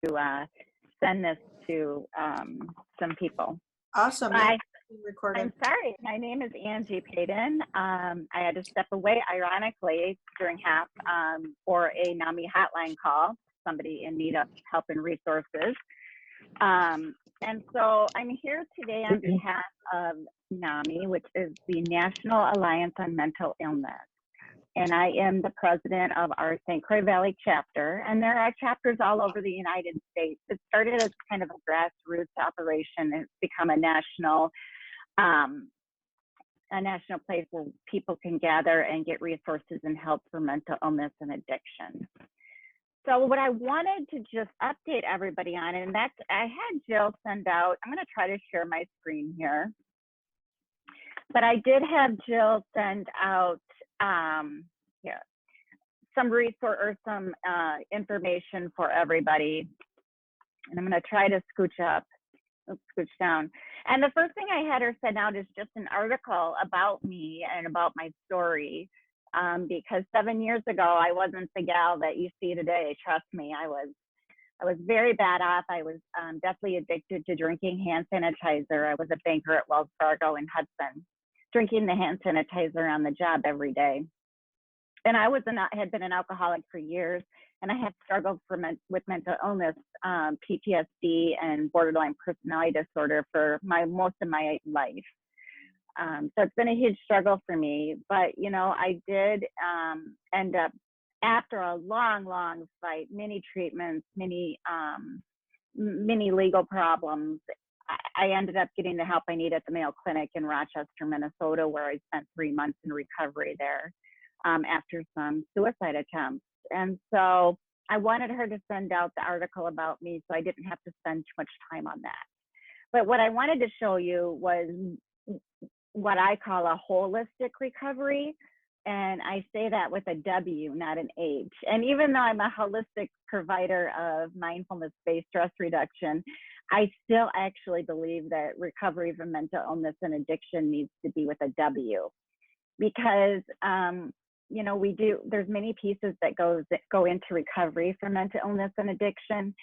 to send this to some people. Awesome. Bye. Recorded. I'm sorry. My name is Angie Payton. I had to step away, ironically, during HAP for a NAMI hotline call, somebody in need of help and resources. And so I'm here today on behalf of NAMI, which is the National Alliance on Mental Illness. And I am the president of our St. Croix Valley chapter. And there are chapters all over the United States. It started as kind of a grassroots operation. It's become a national place where people can gather and get resources and help for mental illness and addiction. So what I wanted to just update everybody on, and that's, I had Jill send out, I'm going to try to share my screen here, but I did have Jill send out some resource or some information for everybody. And I'm going to try to scooch down. And the first thing I had her send out is just an article about me and about my story. Because 7 years ago, I wasn't the gal that you see today. Trust me, I was very bad off. I was deathly addicted to drinking hand sanitizer. I was a banker at Wells Fargo in Hudson, drinking the hand sanitizer on the job every day. And I had been an alcoholic for years, and I had struggled with mental illness, PTSD, and borderline personality disorder for most of my life. So it's been a huge struggle for me, but I did end up, after a long fight, many treatments, many legal problems, I ended up getting the help I need at the Mayo Clinic in Rochester, Minnesota, where I spent 3 months in recovery there after some suicide attempts. And so I wanted her to send out the article about me so I didn't have to spend too much time on that. But what I wanted to show you was what I call a holistic recovery. And I say that with a W, not an H. And even though I'm a holistic provider of mindfulness-based stress reduction, I still actually believe that recovery from mental illness and addiction needs to be with a W, because there's many pieces that go into recovery from mental illness and addiction,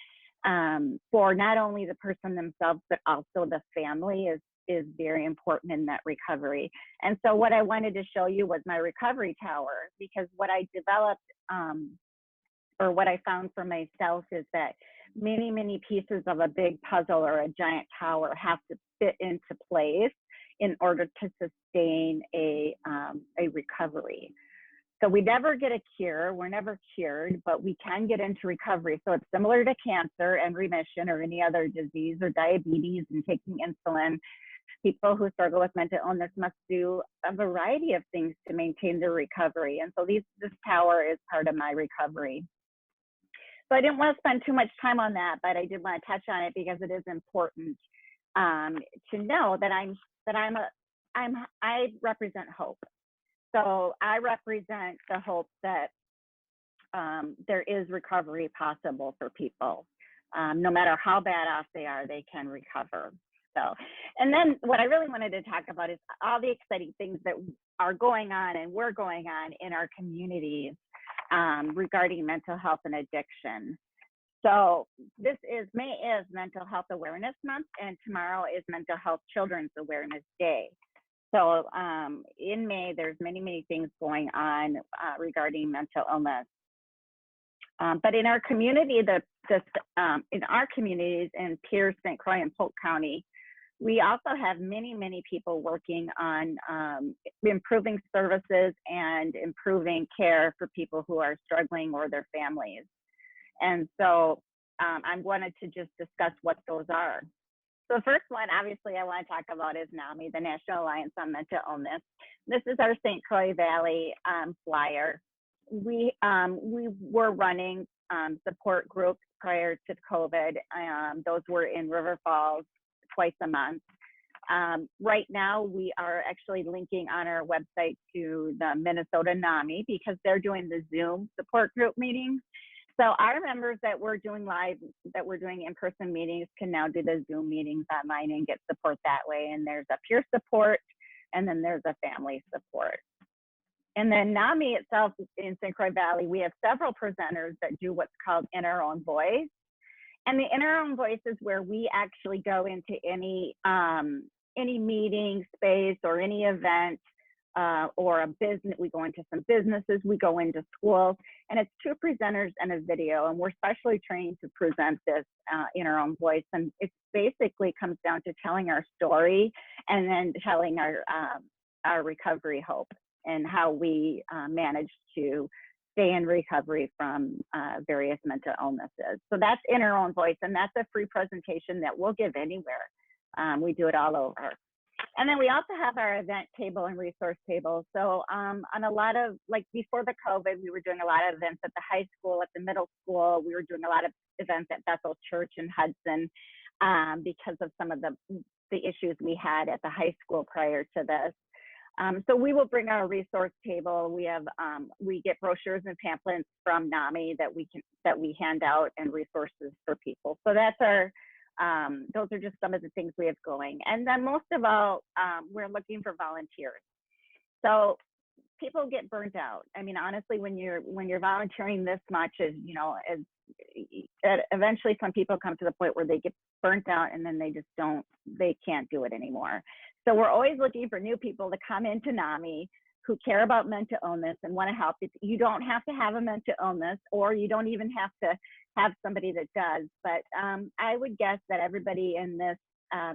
for not only the person themselves, but also the family is very important in that recovery. And so what I wanted to show you was my recovery tower, because what I developed or what I found for myself is that many pieces of a big puzzle or a giant tower have to fit into place in order to sustain a recovery. So we never get a cure, we're never cured, but we can get into recovery. So it's similar to cancer and remission or any other disease or diabetes and taking insulin. People who struggle with mental illness must do a variety of things to maintain their recovery. And so this tower is part of my recovery. So I didn't want to spend too much time on that, but I did want to touch on it because it is important to know that I represent hope. So I represent the hope that there is recovery possible for people. No matter how bad off they are, they can recover. So, and then what I really wanted to talk about is all the exciting things that are going on and were going on in our communities regarding mental health and addiction. So May is Mental Health Awareness Month, and tomorrow is Mental Health Children's Awareness Day. So in May, there's many things going on regarding mental illness. But in our community, in our communities in Pierce, St. Croix, and Polk County, we also have many people working on improving services and improving care for people who are struggling or their families. And so I wanted to just discuss what those are. So the first one, obviously, I want to talk about is NAMI, the National Alliance on Mental Illness. This is our St. Croix Valley flyer. We were running support groups prior to COVID. Those were in River Falls twice a month. Right now, we are actually linking on our website to the Minnesota NAMI because they're doing the Zoom support group meetings. So our members that we're doing in-person meetings can now do the Zoom meetings online and get support that way. And there's a peer support, and then there's a family support. And then NAMI itself in St. Croix Valley, we have several presenters that do what's called In Our Own Voice. And the In Our Own Voice is where we actually go into any meeting space or any event or a business. We go into some businesses, we go into schools, and it's 2 presenters and a video. And we're specially trained to present this in our own voice. And it basically comes down to telling our story and then telling our recovery hope and how we managed to stay in recovery from various mental illnesses. So that's In Our Own Voice, and that's a free presentation that we'll give anywhere. We do it all over. And then we also have our event table and resource table. So on a lot of, like before the COVID, we were doing a lot of events at the high school, at the middle school. We were doing a lot of events at Bethel Church in Hudson because of some of the issues we had at the high school prior to this. So we will bring our resource table. We have we get brochures and pamphlets from NAMI that we hand out, and resources for people. So that's our those are just some of the things we have going. And then most of all, we're looking for volunteers. So people get burnt out. I mean, honestly, when you're volunteering this much, eventually some people come to the point where they get burnt out, and then they can't do it anymore. So we're always looking for new people to come into NAMI who care about mental illness and want to help. You don't have to have a mental illness, or you don't even have to have somebody that does. But I would guess that everybody in this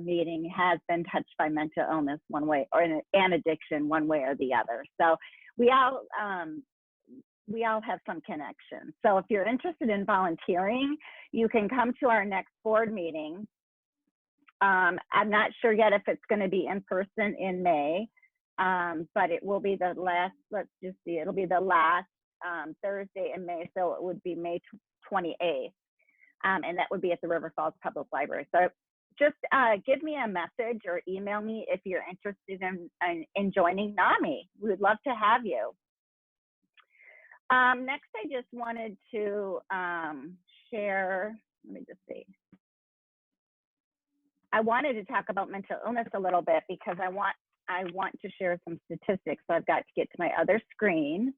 meeting has been touched by mental illness one way, or an addiction one way or the other. So we all have some connection. So if you're interested in volunteering, you can come to our next board meeting. I'm not sure yet if it's going to be in person in May, but it will be the last, it'll be the last Thursday in May, so it would be May 28th, and that would be at the River Falls Public Library. So just give me a message or email me if you're interested in joining NAMI. We would love to have you. Next, I just wanted to share, let me just see. I wanted to talk about mental illness a little bit because I want to share some statistics. So I've got to get to my other screen.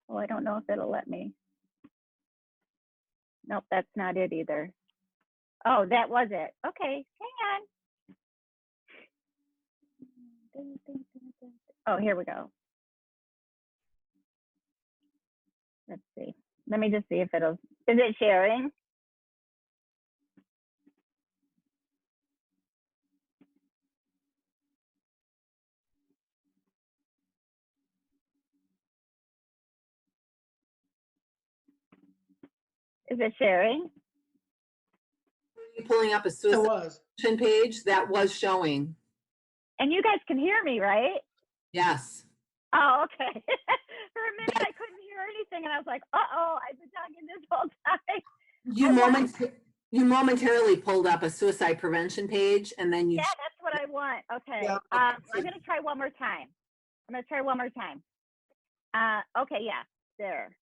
Oh, I don't know if it'll let me. Nope, that's not it either. Oh, that was it. Okay, hang on. Oh, here we go. Let's see. Let me just see if is it sharing? Is it sharing? You're pulling up a suicide page that was showing. And you guys can hear me, right? Yes. Oh, okay. For a minute, I couldn't hear anything, and I was like, "Uh-oh, I've been talking this whole time." You momentarily pulled up a suicide prevention page, and then you. Yeah, that's what I want. Okay. Yeah. I'm going to try one more time. Okay, yeah, there.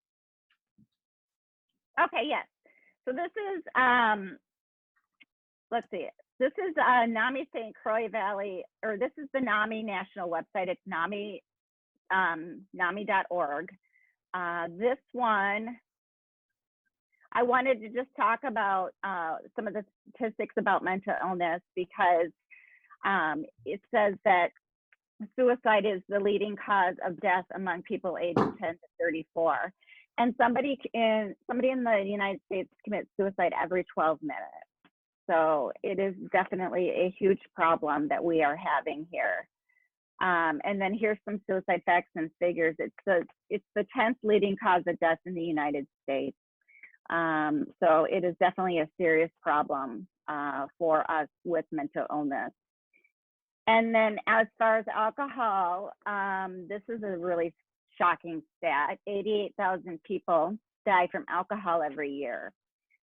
Okay, yes. So this is, let's see. This is NAMI St. Croix Valley, or this is the NAMI national website. It's NAMI. NAMI.org. This one, I wanted to just talk about some of the statistics about mental illness because it says that suicide is the leading cause of death among people aged 10 to 34. And somebody in the United States commits suicide every 12 minutes. So it is definitely a huge problem that we are having here. And then here's some suicide facts and figures. It's the 10th leading cause of death in the United States. So it is definitely a serious problem for us with mental illness. And then as far as alcohol, this is a really shocking stat. 88,000 people die from alcohol every year.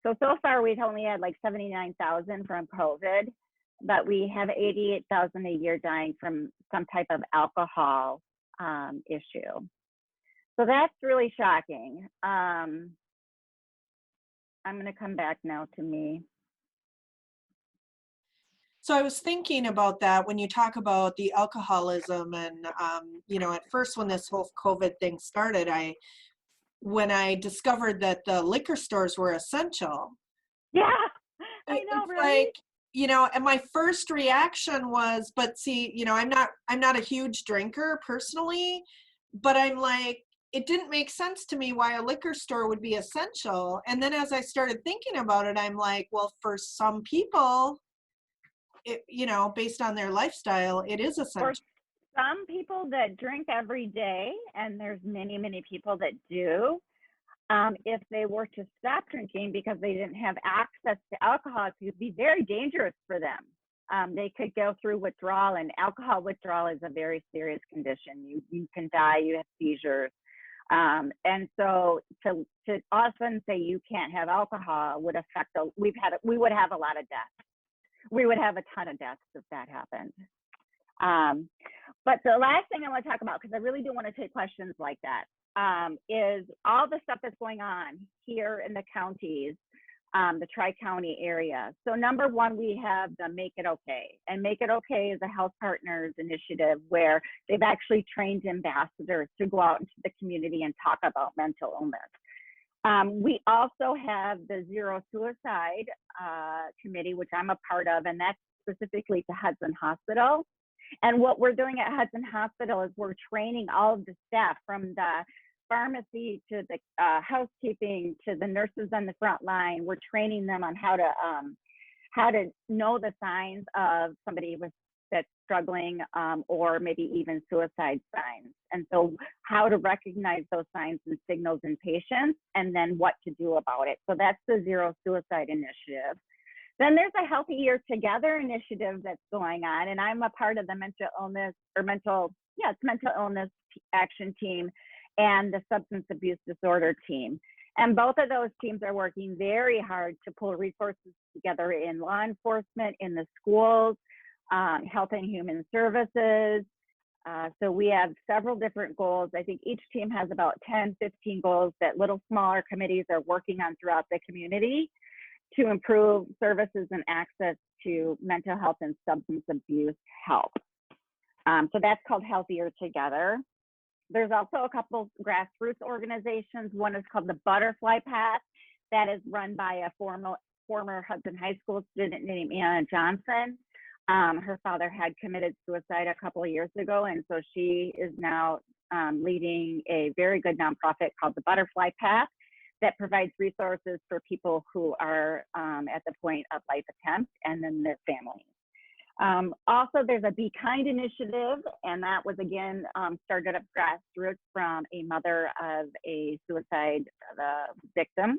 So far we've only had like 79,000 from COVID, but we have 88,000 a year dying from some type of alcohol issue. So that's really shocking. I'm going to come back now to me. So I was thinking about that when you talk about the alcoholism and, at first when this whole COVID thing started, when I discovered that the liquor stores were essential. Yeah, I know, It's right? like, you know, and my first reaction was, but see, you know, I'm not a huge drinker personally, but I'm like, it didn't make sense to me why a liquor store would be essential. And then as I started thinking about it, I'm like, well, for some people, it, you know, based on their lifestyle, it is For essential. some people that drink every day, and there's many, many people that do, if they were to stop drinking because they didn't have access to alcohol, it could be very dangerous for them. They could go through withdrawal, and alcohol withdrawal is a very serious condition. You can die, you have seizures. And so to often say you can't have alcohol would affect, we would have a lot of deaths. We would have a ton of deaths if that happened. But the last thing I want to talk about, because I really do want to take questions like that, is all the stuff that's going on here in the counties, the Tri-County area. So number one, we have the Make It Okay. And Make It Okay is a Health Partners initiative where they've actually trained ambassadors to go out into the community and talk about mental illness. We also have the Zero Suicide Committee, which I'm a part of, and that's specifically to Hudson Hospital. And what we're doing at Hudson Hospital is we're training all of the staff, from the pharmacy to the housekeeping to the nurses on the front line. We're training them on how to know the signs of somebody that's struggling, or maybe even suicide signs. And so how to recognize those signs and signals in patients, and then what to do about it. So that's the Zero Suicide Initiative. Then there's a Healthy Year Together initiative that's going on, and I'm a part of the mental illness action team and the substance abuse disorder team. And both of those teams are working very hard to pull resources together in law enforcement, in the schools, health and human services. So we have several different goals. I think each team has about 10, 15 goals that little smaller committees are working on throughout the community to improve services and access to mental health and substance abuse help. So that's called Healthier Together. There's also a couple grassroots organizations. One is called the Butterfly Path, that is run by a former Hudson High School student named Anna Johnson. Her father had committed suicide a couple of years ago, and so she is now leading a very good nonprofit called the Butterfly Path that provides resources for people who are at the point of life attempt, and then their families. Also, there's a Be Kind initiative, and that was again started up grassroots from a mother of a suicide victim.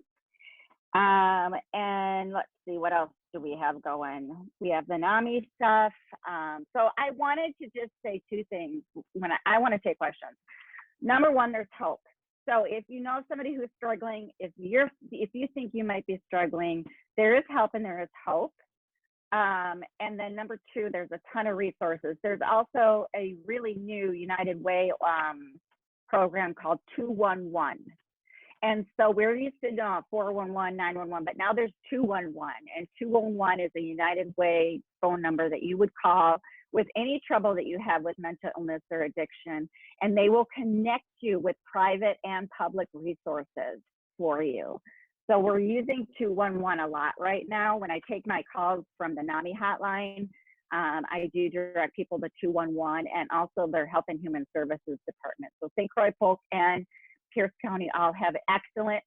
And let's see, what else do we have going? We have the NAMI stuff. So I wanted to just say two things when I want to take questions. Number one, there's hope. So if you know somebody who's struggling, if you think you might be struggling, there is help and there is hope. And then number two, there's a ton of resources. There's also a really new United Way program called 211. And so we're used to 411, 911, but now there's 211. And 211 is a United Way phone number that you would call with any trouble that you have with mental illness or addiction, and they will connect you with private and public resources for you. So we're using 211 a lot right now. When I take my calls from the NAMI hotline, I do direct people to 211 and also their Health and Human Services Department. So St. Croix, Polk, and Pierce County all have excellent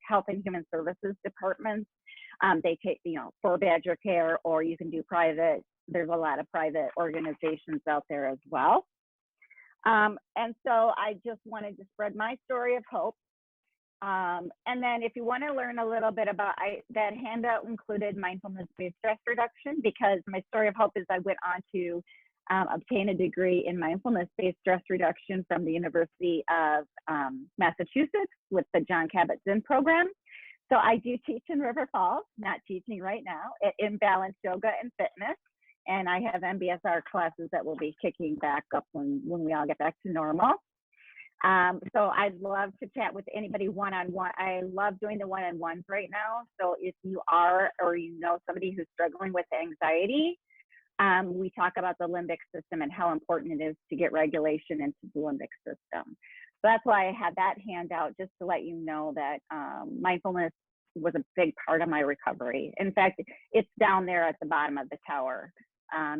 Health and Human Services departments. They take, for Badger Care, or you can do private. There's a lot of private organizations out there as well. And so I just wanted to spread my story of hope. And then if you want to learn a little bit about, that handout included mindfulness-based stress reduction, because my story of hope is I went on to obtain a degree in mindfulness-based stress reduction from the University of Massachusetts with the John Kabat-Zinn program. So I do teach in River Falls, not teaching right now, at Imbalanced Yoga and Fitness. And I have MBSR classes that will be kicking back up when we all get back to normal. So I'd love to chat with anybody one-on-one. I love doing the one-on-ones right now. So if you are, or you know somebody who's struggling with anxiety, we talk about the limbic system and how important it is to get regulation into the limbic system. So that's why I had that handout, just to let you know that mindfulness was a big part of my recovery. In fact, it's down there at the bottom of the tower,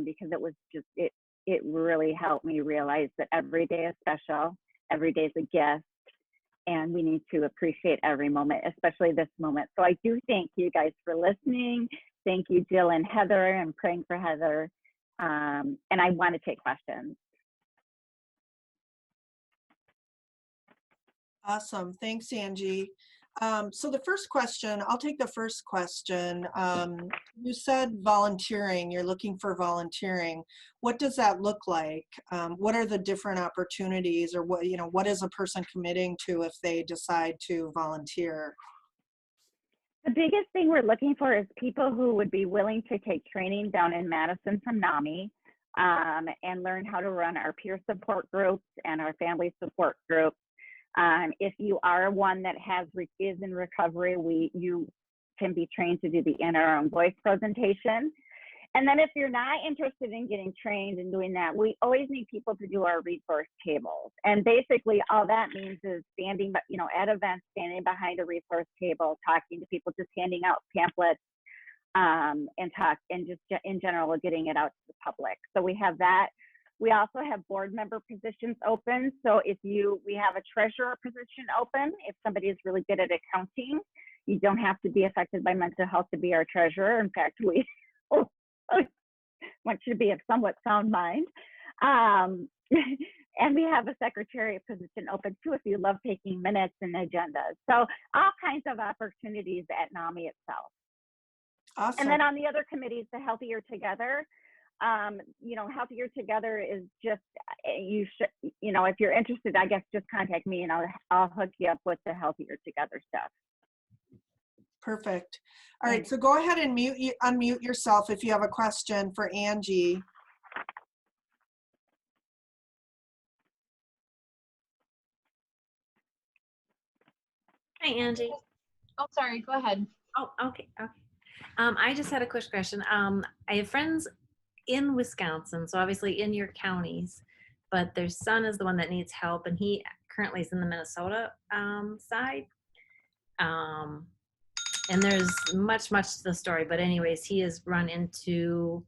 because it was just, it really helped me realize that every day is special, every day is a gift, and we need to appreciate every moment, especially this moment. So I do thank you guys for listening. Thank you, Jill and Heather. I'm praying for Heather. And I want to take questions. Awesome. Thanks, Angie. So the first question, I'll take the first question. You said volunteering, you're looking for volunteering. What does that look like? What are the different opportunities, or what, what is a person committing to if they decide to volunteer? The biggest thing we're looking for is people who would be willing to take training down in Madison from NAMI, and learn how to run our peer support groups and our family support groups. If you are one that is in recovery, you can be trained to do the In Our Own Voice presentation. And then if you're not interested in getting trained and doing that, we always need people to do our resource tables. And basically all that means is standing, at events, standing behind a resource table, talking to people, just handing out pamphlets, and just in general, getting it out to the public. So we have that. We also have board member positions open. So we have a treasurer position open. If somebody is really good at accounting, you don't have to be affected by mental health to be our treasurer. In fact, we want you to be of somewhat sound mind. And we have a secretariat position open too, if you love taking minutes and agendas. So all kinds of opportunities at NAMI itself. Awesome. And then on the other committees, the Healthier Together, Healthier Together is just, if you're interested, I guess just contact me and I'll hook you up with the Healthier Together stuff. Perfect. All right, so go ahead and unmute yourself if you have a question for Angie. Hi, Angie. Oh, sorry, go ahead. Oh, okay. I just had a quick question. I have friends in Wisconsin, so obviously in your counties, but their son is the one that needs help, and he currently is in the Minnesota side. And there's much to the story, but anyways, he has run into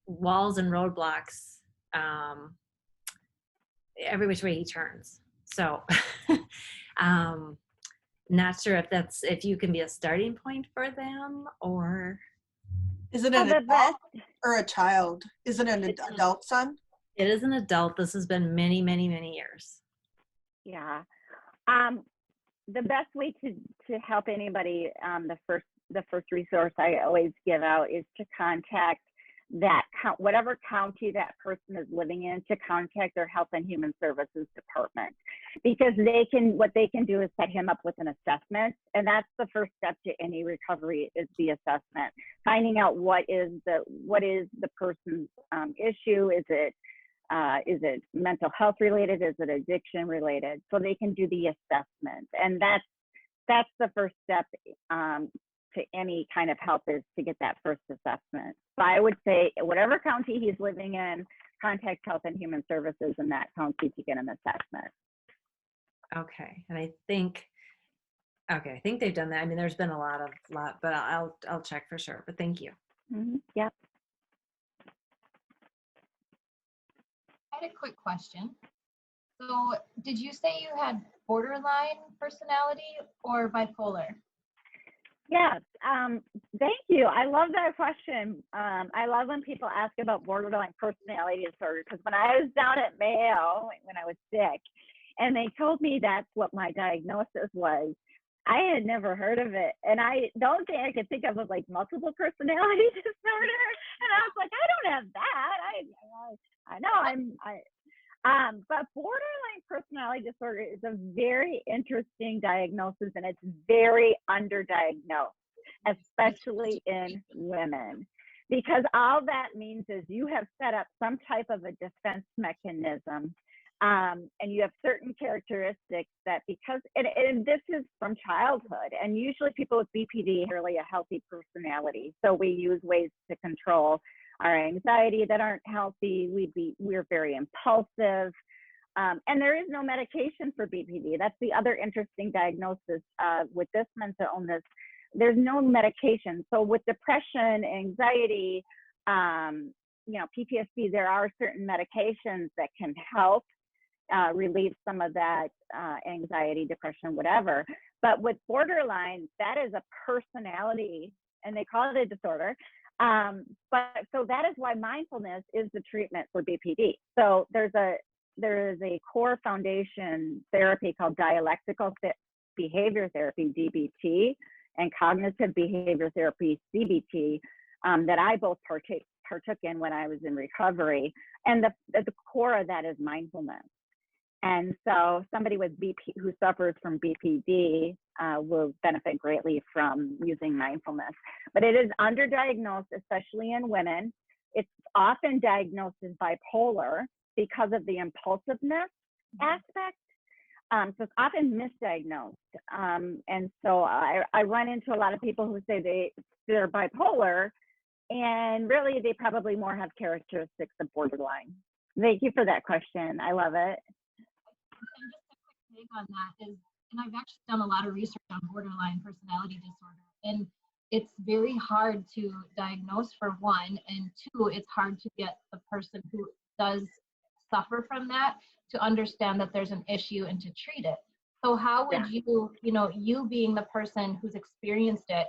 walls and roadblocks every which way he turns. So not sure if you can be a starting point for them, or is it an adult or a child? Is it an adult son? It is an adult. This has been many years. Yeah. The best way to help anybody, the first resource I always give out is to contact whatever county that person is living in, to contact their Health and Human Services department, because what they can do is set him up with an assessment, and that's the first step to any recovery, is the assessment, finding out what is the person's issue. Is it mental health related? Is it addiction related? So they can do the assessment, and that's the first step to any kind of help, is to get that first assessment. So I would say whatever county he's living in, contact Health and Human Services in that county to get an assessment. Okay, and I think they've done that. I mean, there's been a lot, but I'll check for sure. But thank you. Mm-hmm. Yep. I had a quick question. So did you say you had borderline personality or bipolar? Yes, thank you. I love that question. I love when people ask about borderline personality disorder, because when I was down at Mayo, when I was sick, and they told me that's what my diagnosis was, I had never heard of it. And the only thing I could think of was like multiple personality disorder. And I was like, I don't have that. I know but borderline personality disorder is a very interesting diagnosis, and it's very underdiagnosed, especially in women, because all that means is you have set up some type of a defense mechanism, and you have certain characteristics that, because, and this is from childhood, and usually people with BPD have really a healthy personality, so we use ways to control our anxiety that aren't healthy. We're very impulsive. And there is no medication for BPD. That's the other interesting diagnosis with this mental illness. There's no medication. So with depression, anxiety, PTSD, there are certain medications that can help relieve some of that anxiety, depression, whatever. But with borderline, that is a personality, and they call it a disorder. But so that is why mindfulness is the treatment for BPD. So there is a core foundation therapy called dialectical behavior therapy, DBT, and cognitive behavior therapy, CBT, that I both partook in when I was in recovery. And the core of that is mindfulness. And so somebody with who suffers from BPD will benefit greatly from using mindfulness. But it is underdiagnosed, especially in women. It's often diagnosed as bipolar because of the impulsiveness aspect. So it's often misdiagnosed. And so I run into a lot of people who say they're bipolar, and really they probably more have characteristics of borderline. Thank you for that question. I love it. And just a quick take on that is, and I've actually done a lot of research on borderline personality disorder, and it's very hard to diagnose for one, and two, it's hard to get the person who does suffer from that to understand that there's an issue and to treat it. So how would you being the person who's experienced it,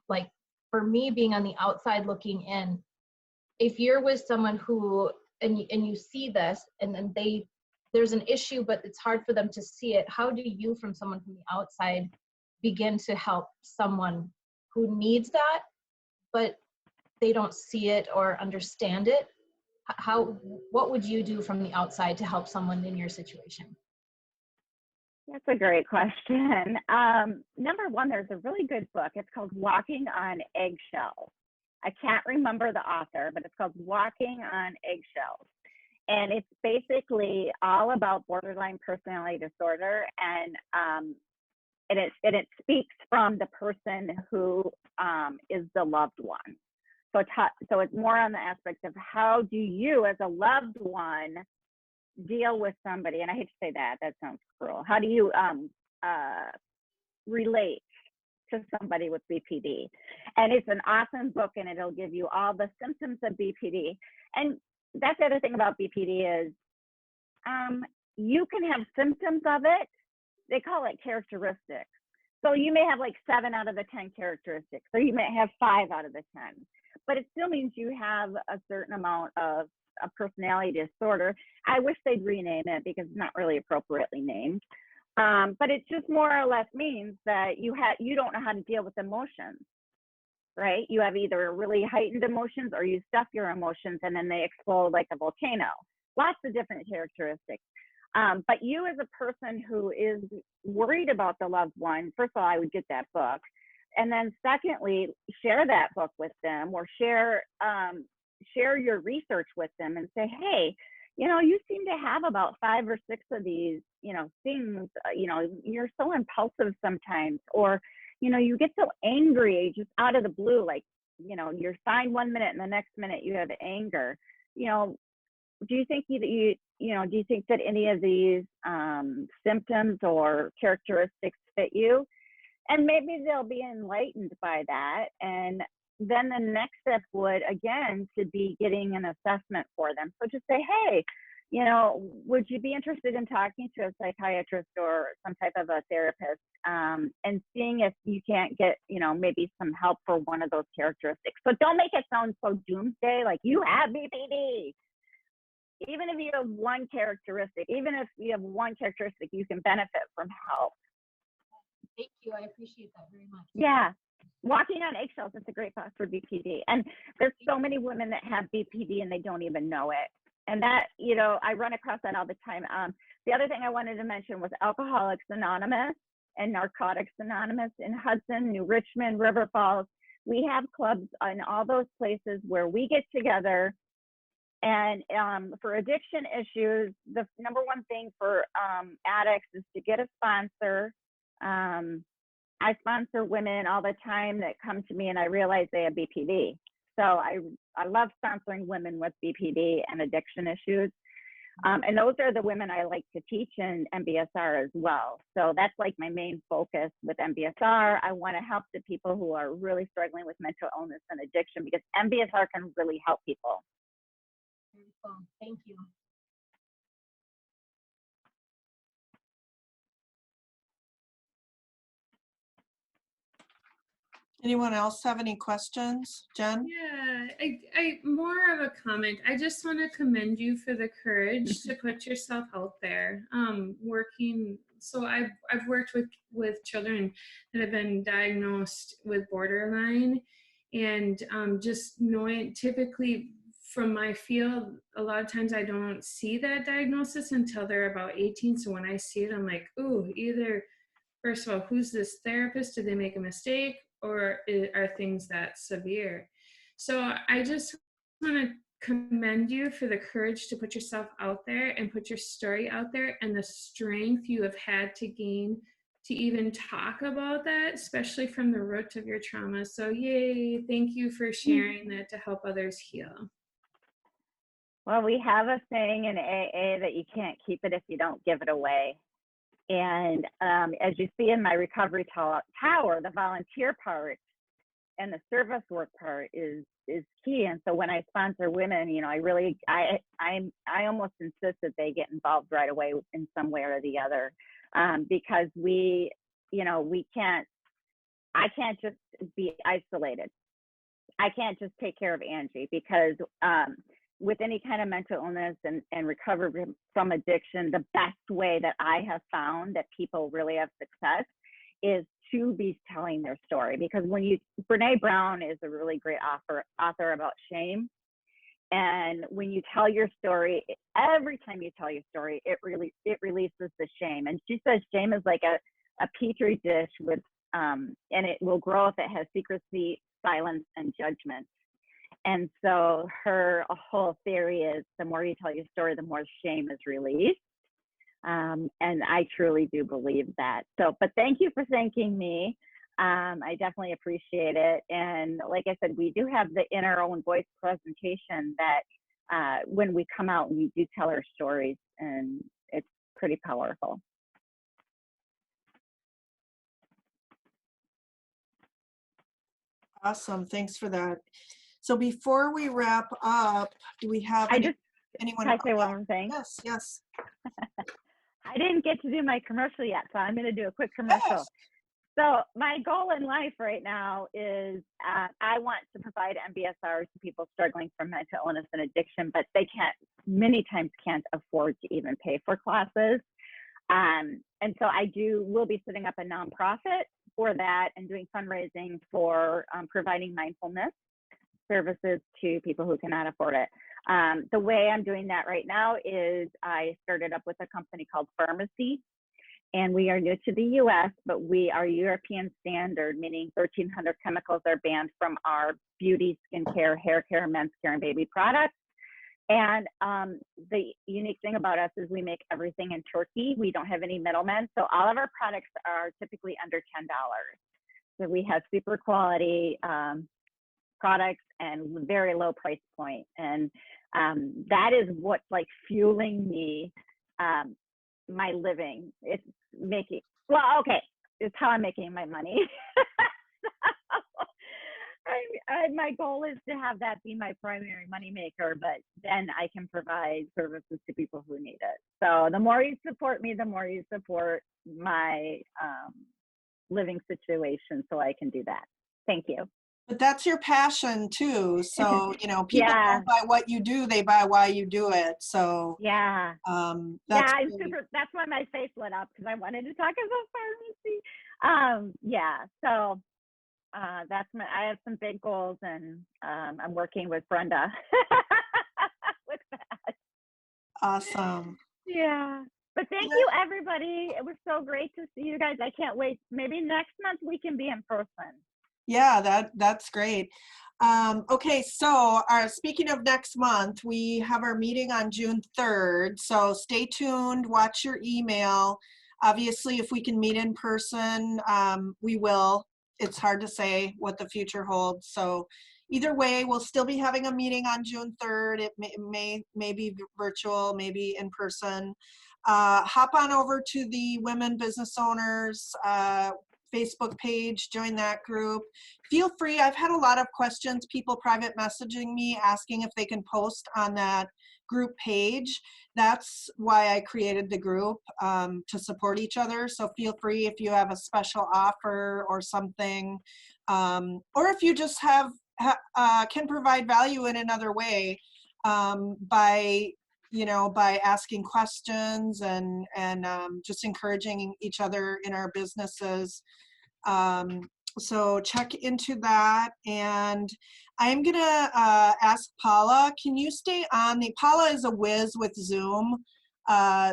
like for me being on the outside looking in, if you're with someone who, and you see this, and then there's an issue, but it's hard for them to see it. How do you, from someone from the outside, begin to help someone who needs that, but they don't see it or understand it? What would you do from the outside to help someone in your situation? That's a great question. Number one, there's a really good book. It's called Walking on Eggshells. I can't remember the author, but it's called Walking on Eggshells. And it's basically all about borderline personality disorder, and it speaks from the person who is the loved one. So it's more on the aspect of how do you, as a loved one, deal with somebody, and I hate to say that sounds cruel. How do you relate to somebody with BPD? And it's an awesome book, and it'll give you all the symptoms of BPD. And that's the other thing about BPD is you can have symptoms of it. They call it characteristics. So you may have like 7 out of the 10 characteristics, or you may have 5 out of the 10. But it still means you have a certain amount of a personality disorder. I wish they'd rename it because it's not really appropriately named. But it just more or less means that you don't know how to deal with emotions, right? You have either really heightened emotions or you stuff your emotions and then they explode like a volcano. Lots of different characteristics. But you as a person who is worried about the loved one, first of all, I would get that book. And then secondly, share that book with them, or share your research with them and say, hey, you seem to have about 5 or 6 of these, things, you're so impulsive sometimes, or, you get so angry just out of the blue, like, you're fine one minute and the next minute you have anger. Do you think that any of these symptoms or characteristics fit you? And maybe they'll be enlightened by that. And then the next step would, again, to be getting an assessment for them. So just say, hey, would you be interested in talking to a psychiatrist or some type of a therapist and seeing if you can't get, maybe some help for one of those characteristics. So don't make it sound so doomsday, like you have BPD. Even if you have one characteristic, you can benefit from help. Thank you. I appreciate that very much. Yeah. Walking on eggshells is a great book for BPD. And there's so many women that have BPD and they don't even know it. And that, I run across that all the time. The other thing I wanted to mention was Alcoholics Anonymous and Narcotics Anonymous in Hudson, New Richmond, River Falls. We have clubs in all those places where we get together. And for addiction issues, the number one thing for addicts is to get a sponsor. I sponsor women all the time that come to me and I realize they have BPD. So I love sponsoring women with BPD and addiction issues. And those are the women I like to teach in MBSR as well. So that's like my main focus with MBSR. I want to help the people who are really struggling with mental illness and addiction, because MBSR can really help people. Very cool. Thank you. Anyone else have any questions? Jen? Yeah, I more of a comment. I just want to commend you for the courage to put yourself out there. So I've worked with children that have been diagnosed with borderline, and just knowing, typically from my field, a lot of times I don't see that diagnosis until they're about 18. So when I see it, I'm like, ooh, either, first of all, who's this therapist? Did they make a mistake? Or are things that severe? So I just want to commend you for the courage to put yourself out there and put your story out there, and the strength you have had to gain to even talk about that, especially from the root of your trauma. So yay, thank you for sharing that to help others heal. Well, we have a saying in AA that you can't keep it if you don't give it away. And as you see in my recovery tower, the volunteer part and the service work part is key. And so when I sponsor women, you know, I almost insist that they get involved right away in some way or the other, because I can't just be isolated. I can't just take care of Angie, because with any kind of mental illness and recovery from addiction, the best way that I have found that people really have success is to be telling their story. Because Brene Brown is a really great author about shame. And when you tell your story, every time you tell your story, it releases the shame. And she says shame is like a petri dish with, and it will grow if it has secrecy, silence, and judgment. And so her whole theory is the more you tell your story, the more shame is released. And I truly do believe that. So, but thank you for thanking me. I definitely appreciate it. And like I said, we do have the In Our Own Voice presentation that when we come out, we do tell our stories, and it's pretty powerful. Awesome. Thanks for that. So before we wrap up, do we have anyone? Can I say one more thing? Yes, yes. I didn't get to do my commercial yet, so I'm going to do a quick commercial. Yes. So my goal in life right now is I want to provide MBSR to people struggling from mental illness and addiction, but they many times can't afford to even pay for classes. And so we'll be setting up a nonprofit for that and doing fundraising for providing mindfulness services to people who cannot afford it. The way I'm doing that right now is I started up with a company called Pharmacy, and we are new to the US, but we are European standard, meaning 1,300 chemicals are banned from our beauty, skincare, hair care, men's care, and baby products. And the unique thing about us is we make everything in Turkey. We don't have any middlemen. So all of our products are typically under $10. So we have super quality products and very low price point. And that is what's like fueling me, my living. It's how I'm making my money. My goal is to have that be my primary moneymaker, but then I can provide services to people who need it. So the more you support me, the more you support my living situation, so I can do that. Thank you. But that's your passion too. So, people don't buy what you do, they buy why you do it. So that's why my face lit up, because I wanted to talk about pharmacy. So I have some big goals, and I'm working with Brenda with that. Awesome. Yeah. But thank you, everybody. It was so great to see you guys. I can't wait. Maybe next month we can be in person. Yeah, that's great. Okay, so speaking of next month, we have our meeting on June 3rd. So stay tuned, watch your email. Obviously, if we can meet in person, we will. It's hard to say what the future holds. So either way, we'll still be having a meeting on June 3rd. It may be virtual, maybe in person. Hop on over to the Women Business Owners Facebook page, join that group. Feel free, I've had a lot of questions, people private messaging me asking if they can post on that group page. That's why I created the group, to support each other. So feel free if you have a special offer or something, or if you just can provide value in another way, by asking questions and just encouraging each other in our businesses. So check into that. And I'm gonna ask Paula, can you stay on? Paula is a whiz with Zoom.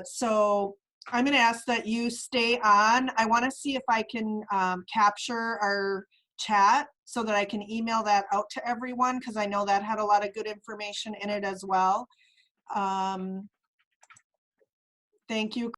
So I'm gonna ask that you stay on. I wanna see if I can capture our chat so that I can email that out to everyone, because I know that had a lot of good information in it as well. Thank you.